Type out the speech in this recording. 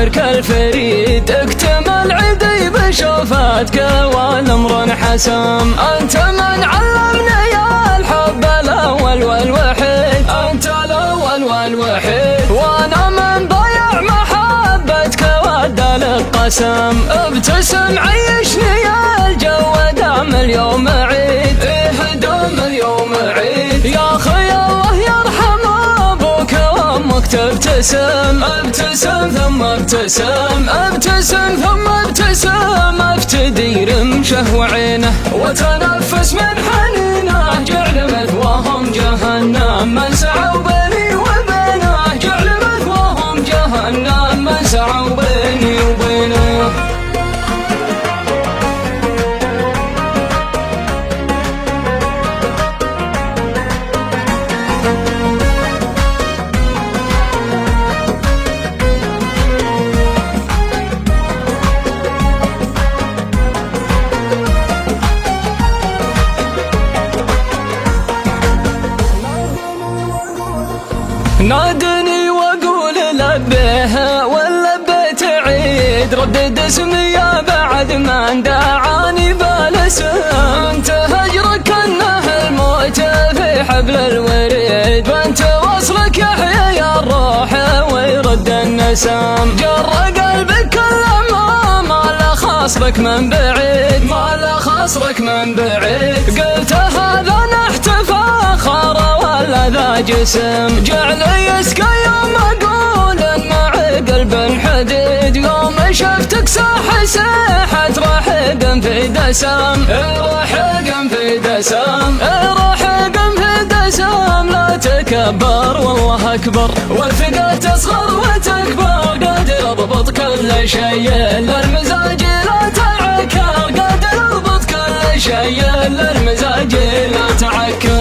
شاعرك الفريد اكتمل عيدي بشوفتك والأمر انحسم. أنت من علمني يا الحب الأول والوحيد، أنت الأول والوحيد، وأنا من ضيع محبتك ودى للقسم. ابتسم عيشني يا الجو دام اليوم عيد، إيه دام اليوم عيد، يا أخي الله يرحم أبوك وأمك تبتسم. ابتسم ثم ابتسم، ابتسم ثم ابتسم، افتدي رمشه وعينه وتنفس من حنينه. جعل مثواهم جهنم من سعوا بيني وبينه، جعل مثواهم جهنم من سعوا بيني وبينه. نادني واقول لبيها ولبيت عيد، ردد اسمي يا بعد ما دعاني بالاسم. انت هجرك انه الموت في حبل الوريد، وانت وصلك يحيى يا الروح ويرد النسم. جر قلبك كل ما لا خاصرك من بعيد، ما لا خاصرك من بعيد. قلت هذا نحت فاخر ولا ذا جسم، جعل يسقى يوم اقول مع قلب حديد. يوم شفتك ساحت رحق في دسم، رحق في دسم، رحق في دسم. لا تكبر والله اكبر، والثقة تصغر وتكبر. قادر اضبط كل شيء للمزاج لا تعكر، قادر اضبط كل شيء للمزاج لا تعكر.